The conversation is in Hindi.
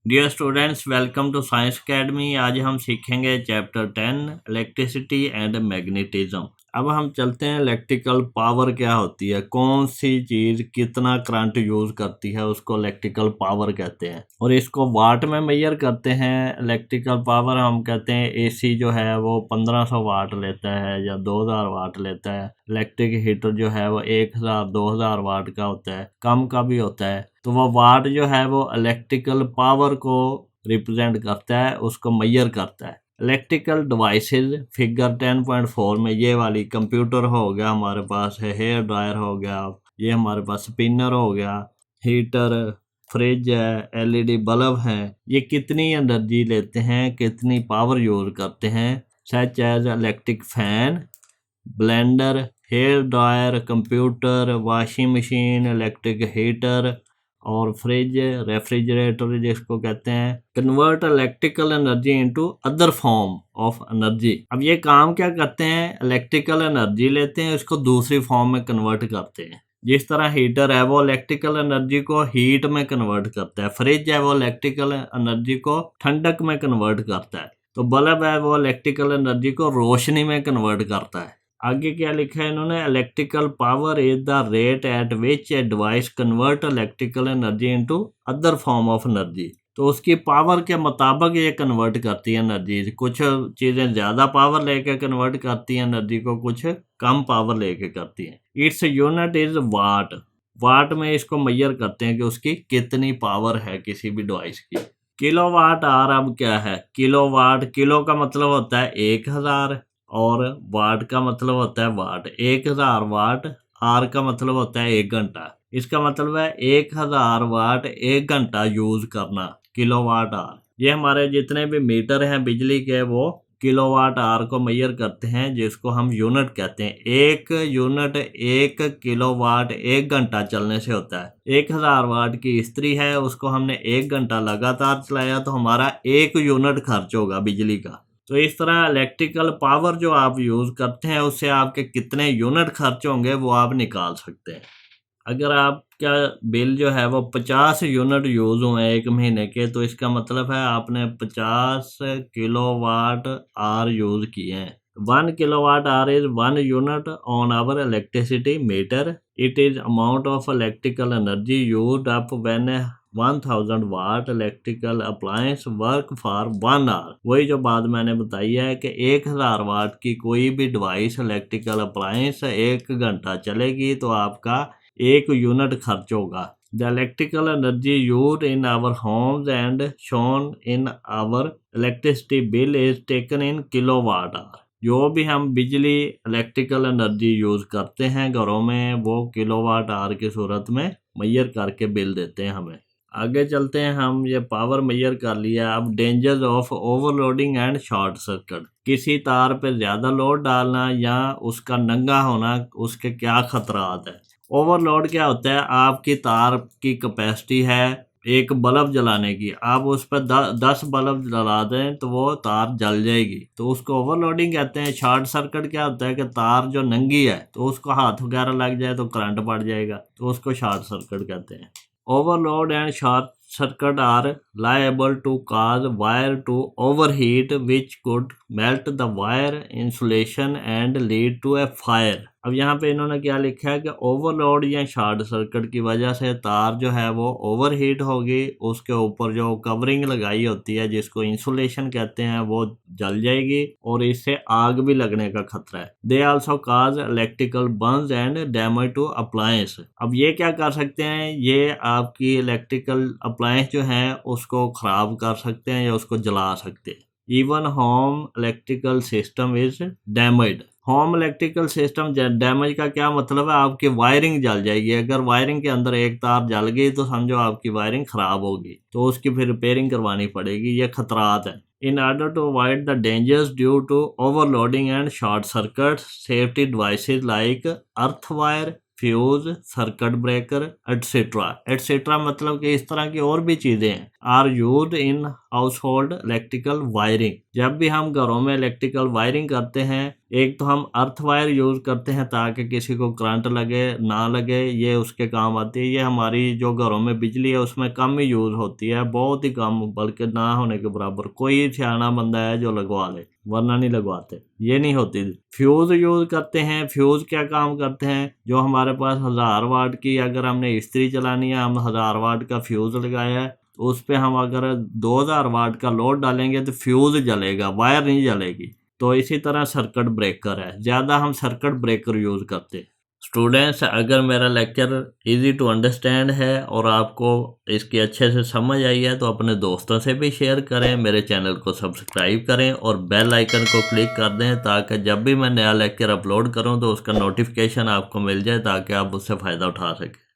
Dear students, welcome to science academy. आज हम सीखेंगे चैप्टर 10 इलेक्ट्रिसिटी एंड मैग्नेटिज्म। अब हम चलते हैं इलेक्ट्रिकल पावर क्या होती है, कौन सी चीज़ कितना करंट यूज़ करती है, उसको इलेक्ट्रिकल पावर कहते हैं। और इसको वाट में मेजर करते हैं। इलेक्ट्रिकल पावर हम कहते हैं एसी जो है वो 1500 वाट लेता है या 2000 वाट लेता है। इलेक्ट्रिक हीटर जो है वो 1000 2000 वाट का होता है, कम का भी होता है। तो वो वाट जो है वो इलेक्ट्रिकल पावर को रिप्रेजेंट करता है, उसको मेजर करता है। इलेक्ट्रिकल डिवाइसेस फिगर 10.4 में ये वाली कंप्यूटर हो गया, हमारे पास है हेयर ड्रायर हो गया, ये हमारे पास स्पिनर हो गया, हीटर, फ्रिज है, एलईडी बल्ब है। ये कितनी एनर्जी लेते हैं, कितनी पावर यूज करते हैं। Such as electric fan, blender, hair dryer, computer, washing machine, electric heater और फ्रिज, रेफ्रिजरेटर जिसको कहते हैं, convert electrical energy into other form of energy. अब ये काम क्या करते हैं, इलेक्ट्रिकल एनर्जी लेते हैं, उसको दूसरी फॉर्म में कन्वर्ट करते हैं। जिस तरह हीटर है वो इलेक्ट्रिकल एनर्जी को हीट में कन्वर्ट करता है, फ्रिज है वो इलेक्ट्रिकल एनर्जी को ठंडक में कन्वर्ट करता है, तो बल्ब है वो इलेक्ट्रिकल एनर्जी को रोशनी में कन्वर्ट करता है। आगे क्या लिखा है इन्होंने, electrical power is the rate at which a device convert electrical energy into other form of energy. तो उसकी पावर के मुताबिक ये कन्वर्ट करती है एनर्जी। कुछ चीज़ें ज़्यादा पावर लेके कन्वर्ट करती हैं एनर्जी को, कुछ कम पावर लेके करती हैं। Its unit is watt. Watt में इसको मेजर करते हैं कि उसकी कितनी पावर है किसी भी डिवाइस की। किलो वाट आर अब क्या है, किलो वाट, किलो का मतलब होता है 1000 और वाट का मतलब होता है वाट। 1000 वाट, आर का मतलब होता है 1 घंटा। इसका मतलब है 1000 वाट 1 घंटा यूज करना, किलो वाट आर। ये हमारे जितने भी मीटर हैं बिजली के वो किलो वाट आर को मेजर करते हैं, जिसको हम यूनिट कहते हैं। एक यूनिट 1 किलो वाट 1 घंटा चलने से होता है। 1000 वाट की इस्त्री है, उसको हमने 1 घंटा लगातार चलाया तो हमारा 1 यूनिट खर्च होगा बिजली का। तो इस तरह इलेक्ट्रिकल पावर जो आप यूज़ करते हैं उससे आपके कितने यूनिट खर्च होंगे वो आप निकाल सकते हैं। अगर आपका बिल जो है वो 50 यूनिट यूज़ हुए 1 महीने के, तो इसका मतलब है आपने 50 किलोवाट आवर यूज़ किए हैं। 1 kilowatt hour is 1 unit on our electricity meter. It is amount of electrical energy used up when a 1000 watt electrical appliance work for 1 hour। वही जो बात मैंने बताई है कि 1000 वाट की कोई भी डिवाइस इलेक्ट्रिकल अप्लायंस 1 घंटा चलेगी तो आपका 1 यूनिट खर्च होगा। The electrical energy used in our homes and shown in our electricity bill is taken in kilowatt hour। जो भी हम बिजली इलेक्ट्रिकल एनर्जी यूज़ करते हैं घरों में वो किलोवाट आवर की सूरत में मेजर करके बिल देते हैं हमें। आगे चलते हैं, हम ये पावर मेजर कर लिया। अब dangers of overloading and short circuit. किसी तार पे ज़्यादा लोड डालना या उसका नंगा होना, उसके क्या खतरात है। ओवरलोड क्या होता है, आपकी तार की कैपेसिटी है एक बल्ब जलाने की, आप उस पर 10 बल्ब जला दें तो वो तार जल जाएगी, तो उसको ओवरलोडिंग कहते हैं। शॉर्ट सर्किट क्या होता है कि तार जो नंगी है तो उसको हाथ वगैरह लग जाए तो करंट पड़ जाएगा, तो उसको शॉर्ट सर्किट कहते हैं। Overload and short circuit are liable to cause wire to overheat which could melt the wire insulation and lead to a fire। अब यहाँ पे इन्होंने क्या लिखा है कि ओवरलोड या शॉर्ट सर्किट की वजह से तार जो है वो ओवरहीट होगी, उसके ऊपर जो कवरिंग लगाई होती है जिसको इंसुलेशन कहते हैं वो जल जाएगी और इससे आग भी लगने का खतरा है। They also cause electrical burns and damage to appliance. अब ये क्या कर सकते हैं, ये आपकी इलेक्ट्रिकल अप्लायंस जो है उसको खराब कर सकते हैं या उसको जला सकते हैं। Even home electrical system is damaged. Home electrical system damage का क्या मतलब है, आपकी वायरिंग जल जाएगी। अगर वायरिंग के अंदर एक तार जल गई तो समझो आपकी वायरिंग खराब होगी, तो उसकी फिर रिपेयरिंग करवानी पड़ेगी। ये खतरात है। In order to avoid the dangers due to overloading and short circuits, safety devices like earth wire, fuse, circuit breaker etcetera मतलब कि इस तरह की और भी चीज़ें हैं are used in household electrical wiring. जब भी हम घरों में इलेक्ट्रिकल वायरिंग करते हैं, एक तो हम अर्थ वायर यूज़ करते हैं ताकि किसी को करंट लगे ना लगे, ये उसके काम आती है। ये हमारी जो घरों में बिजली है उसमें कम ही यूज़ होती है, बहुत ही कम, बल्कि ना होने के बराबर। कोई सियाना बंदा है जो लगवा ले, वरना नहीं लगवाते, ये नहीं होती। फ्यूज़ यूज़ करते हैं। फ्यूज़ क्या काम करते हैं, जो हमारे पास 1000 वाट की अगर हमने इस्त्री चलानी है, हम 1000 वाट का फ्यूज़ लगाया है, उस पे हम अगर 2000 वाट का लोड डालेंगे तो फ्यूज़ जलेगा, वायर नहीं जलेगी। तो इसी तरह सर्किट ब्रेकर है, ज़्यादा हम सर्किट ब्रेकर यूज़ करते हैं। स्टूडेंट्स, अगर मेरा लेक्चर इजी टू अंडरस्टैंड है और आपको इसकी अच्छे से समझ आई है तो अपने दोस्तों से भी शेयर करें, मेरे चैनल को सब्सक्राइब करें और बेल आइकन को क्लिक कर दें ताकि जब भी मैं नया लेक्चर अपलोड करूं तो उसका नोटिफिकेशन आपको मिल जाए, ताकि आप उससे फ़ायदा उठा सकें।